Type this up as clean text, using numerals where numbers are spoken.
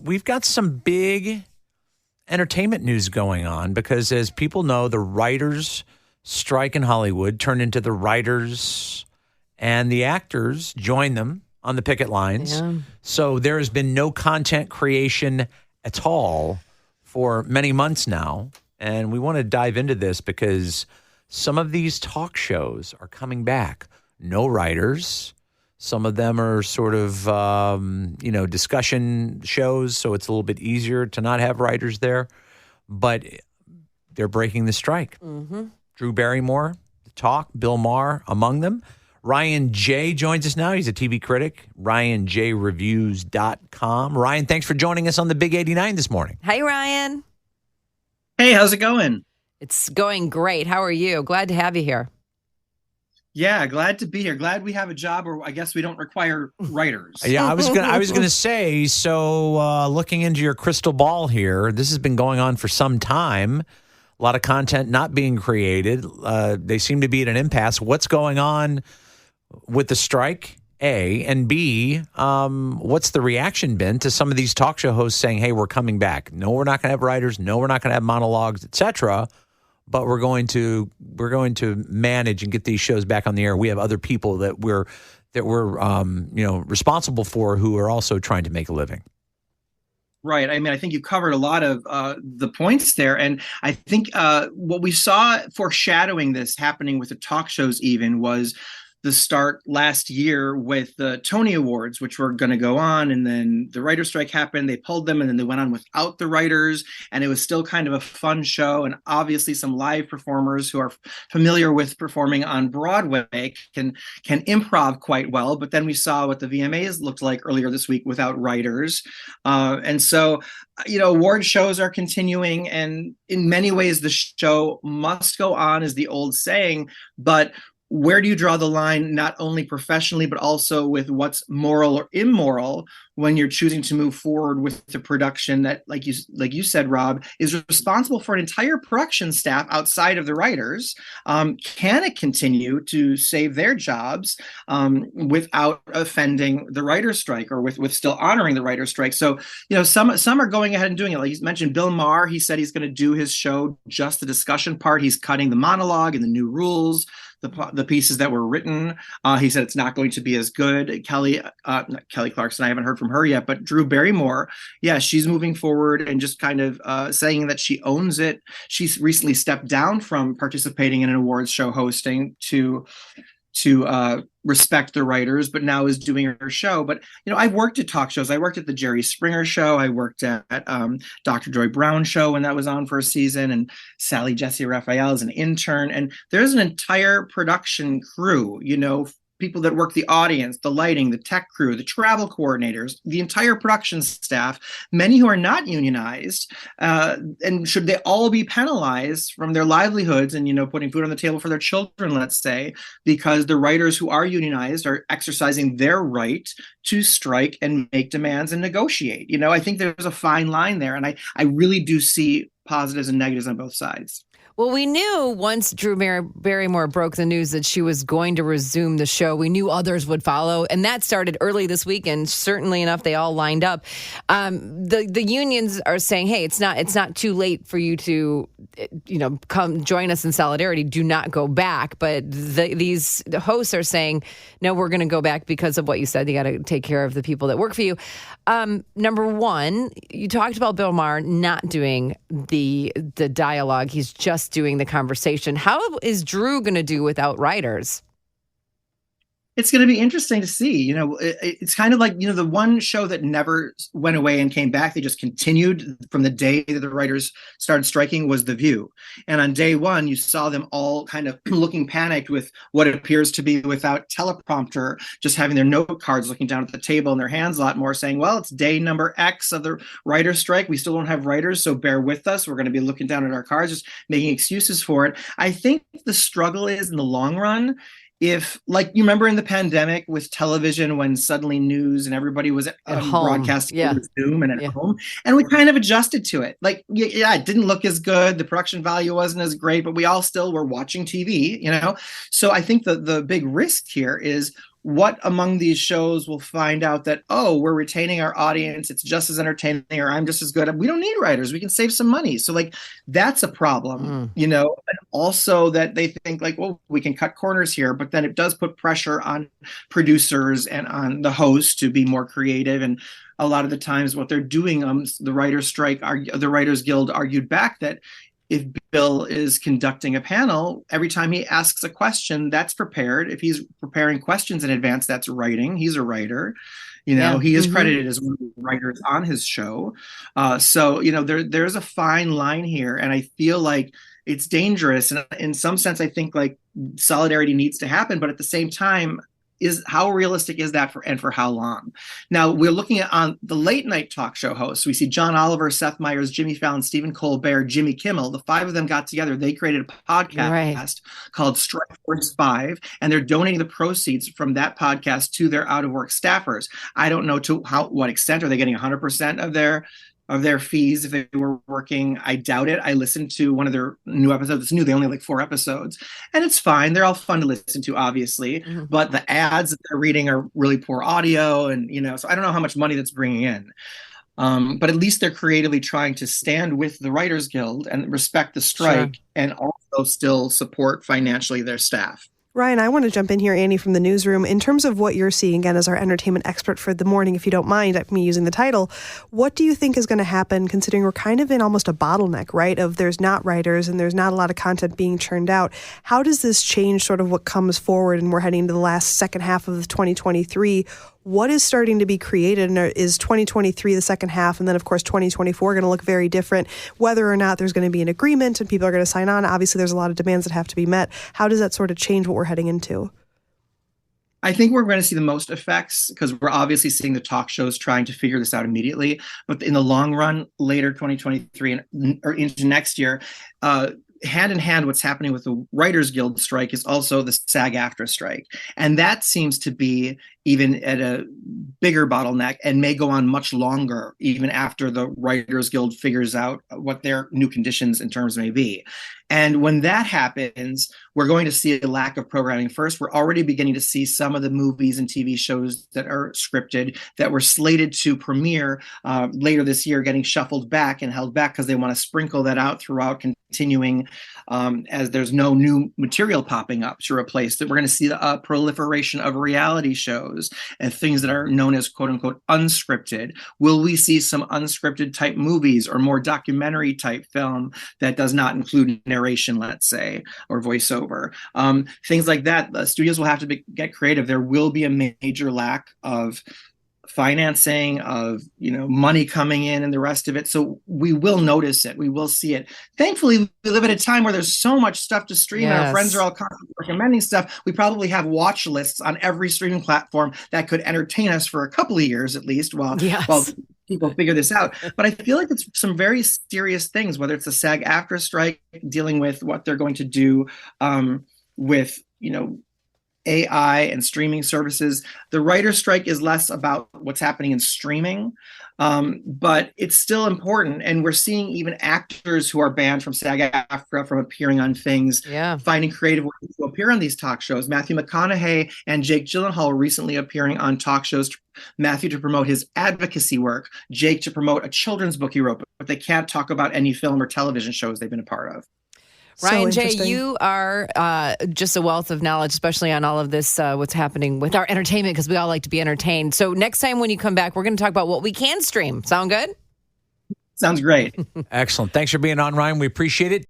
we've got some big entertainment news going on because, as people know, the writers' strike in Hollywood turned into the writers and the actors joined them on the picket lines. Yeah. So there has been no content creation at all for many months now. And we want to dive into this because some of these talk shows are coming back. No writers. Some of them are sort of, discussion shows, so it's a little bit easier to not have writers there. But they're breaking the strike. Mm-hmm. Drew Barrymore, The Talk, Bill Maher among them. Ryan Jay joins us now. He's a TV critic, RyanJReviews.com. Ryan, thanks for joining us on the Big 89 this morning. Hi, Ryan. Hey, how's it going? It's going great. How are you? Glad to have you here. Yeah, glad to be here. Glad we have a job where I guess we don't require writers. Yeah, I was gonna say. So, looking into your crystal ball here, this has been going on for some time. A lot of content not being created. They seem to be at an impasse. What's going on with the strike? A, and B, what's the reaction been to some of these talk show hosts saying, "Hey, we're coming back. No, we're not going to have writers. No, we're not going to have monologues, etc. But we're going to manage and get these shows back on the air. We have other people that we're responsible for who are also trying to make a living." Right. I mean, I think you covered a lot of the points there. And I think what we saw foreshadowing this happening with the talk shows even was the start last year with the Tony Awards, which were going to go on. And then the writer's strike happened. They pulled them and then they went on without the writers. And it was still kind of a fun show. And obviously some live performers who are familiar with performing on Broadway can improv quite well. But then we saw what the VMAs looked like earlier this week without writers. And so, award shows are continuing. And in many ways, the show must go on, is the old saying. But where do you draw the line, not only professionally, but also with what's moral or immoral when you're choosing to move forward with the production that, like you said, Rob, is responsible for an entire production staff outside of the writers? Can it continue to save their jobs without offending the writer's strike, or with still honoring the writer's strike? So, some are going ahead and doing it. Like you mentioned, Bill Maher, he said he's going to do his show just the discussion part. He's cutting the monologue and the new rules, the pieces that were written. He said it's not going to be as good. Not Kelly Clarkson, I haven't heard from her yet, but Drew Barrymore, yeah, she's moving forward and just kind of saying that she owns it. She's recently stepped down from participating in an awards show hosting to respect the writers, but now is doing her show. But, I've worked at talk shows. I worked at the Jerry Springer show. I worked at Dr. Joy Brown show when that was on for a season, and Sally Jesse Raphael as an intern. And there's an entire production crew, people that work the audience, the lighting, the tech crew, the travel coordinators, the entire production staff, many who are not unionized. And should they all be penalized from their livelihoods and, putting food on the table for their children, let's say, because the writers who are unionized are exercising their right to strike and make demands and negotiate? I think there's a fine line there. And I really do see positives and negatives on both sides. Well, we knew once Drew Barrymore broke the news that she was going to resume the show, we knew others would follow. And that started early this week. And certainly enough, they all lined up. The unions are saying, hey, it's not too late for you to, come join us in solidarity. Do not go back. But the hosts are saying, no, we're going to go back because of what you said. You got to take care of the people that work for you. Number one, you talked about Bill Maher not doing the dialogue. He's just doing the conversation. How is Drew going to do without writers? It's going to be interesting to see. It's kind of like, the one show that never went away and came back. They just continued from the day that the writers started striking was The View. And on day one, you saw them all kind of looking panicked with what appears to be without teleprompter, just having their note cards, looking down at the table in their hands a lot more, saying, well, it's day number X of the writer's strike. We still don't have writers, so bear with us. We're going to be looking down at our cards, just making excuses for it. I think the struggle is, in the long run, if, like, you remember in the pandemic with television when suddenly news and everybody was at home, broadcasting with Zoom and at home, and we kind of adjusted to it. Like, it didn't look as good. The production value wasn't as great, but we all still were watching TV, So I think the big risk here is, what among these shows will find out that, oh, we're retaining our audience, it's just as entertaining, or I'm just as good, we don't need writers, we can save some money. So like that's a problem, and also that they think like, well, we can cut corners here, but then it does put pressure on producers and on the host to be more creative. And a lot of the times what they're doing, the the Writers Guild argued back that if Bill is conducting a panel, every time he asks a question, that's prepared. If he's preparing questions in advance, that's writing. He's a writer. He is credited as one of the writers on his show. So there's a fine line here. And I feel like it's dangerous. And in some sense, I think like solidarity needs to happen. But at the same time, how realistic is that for how long? Now we're looking at on the late night talk show hosts. We see John Oliver, Seth Meyers, Jimmy Fallon, Stephen Colbert, Jimmy Kimmel. The five of them got together. They created a podcast called Strike Force 5, and they're donating the proceeds from that podcast to their out of work staffers. I don't know to what extent. Are they getting 100% of their fees if they were working? I doubt it. I listened to one of their new episodes. It's new. They only have like 4 episodes, and it's fine. They're all fun to listen to, obviously, but the ads that they're reading are really poor audio. And, so I don't know how much money that's bringing in. But at least they're creatively trying to stand with the Writers Guild and respect the strike and also still support financially their staff. Ryan, I want to jump in here, Annie, from the newsroom. In terms of what you're seeing, again, as our entertainment expert for the morning, if you don't mind me using the title, what do you think is going to happen, considering we're kind of in almost a bottleneck, right, of there's not writers and there's not a lot of content being churned out? How does this change sort of what comes forward, and we're heading into the second half of 2023? What is starting to be created, and is 2023 the second half, and then, of course, 2024 going to look very different, whether or not there's going to be an agreement and people are going to sign on? Obviously, there's a lot of demands that have to be met. How does that sort of change what we're heading into? I think we're going to see the most effects because we're obviously seeing the talk shows trying to figure this out immediately. But in the long run, later 2023 or into next year, hand in hand, what's happening with the Writers Guild strike is also the SAG-AFTRA strike. And that seems to be even at a bigger bottleneck and may go on much longer, even after the Writers Guild figures out what their new conditions in terms may be. And when that happens, we're going to see a lack of programming first. We're already beginning to see some of the movies and TV shows that are scripted that were slated to premiere later this year getting shuffled back and held back because they want to sprinkle that out throughout continuing as there's no new material popping up to replace that. We're going to see a proliferation of reality shows and things that are known as quote unquote unscripted. Will we see some unscripted type movies or more documentary type film that does not include narration, let's say, or voiceover? Things like that. The studios will have to get creative. There will be a major lack of financing, of money coming in and the rest of it. So we will notice it. We will see it. Thankfully, we live at a time where there's so much stuff to stream and our friends are all constantly recommending stuff. We probably have watch lists on every streaming platform that could entertain us for a couple of years at least while people figure this out. But I feel like it's some very serious things, whether it's the SAG-AFTRA strike, dealing with what they're going to do with AI and streaming services. The writer's strike is less about what's happening in streaming, but it's still important. And we're seeing even actors who are banned from SAG-AFTRA from appearing on things, finding creative ways to appear on these talk shows. Matthew McConaughey and Jake Gyllenhaal recently appearing on talk shows. Matthew to promote his advocacy work, Jake to promote a children's book he wrote, but they can't talk about any film or television shows they've been a part of. Ryan Jay, you are just a wealth of knowledge, especially on all of this, what's happening with our entertainment, because we all like to be entertained. So next time when you come back, we're going to talk about what we can stream. Sound good? Sounds great. Excellent. Thanks for being on, Ryan. We appreciate it.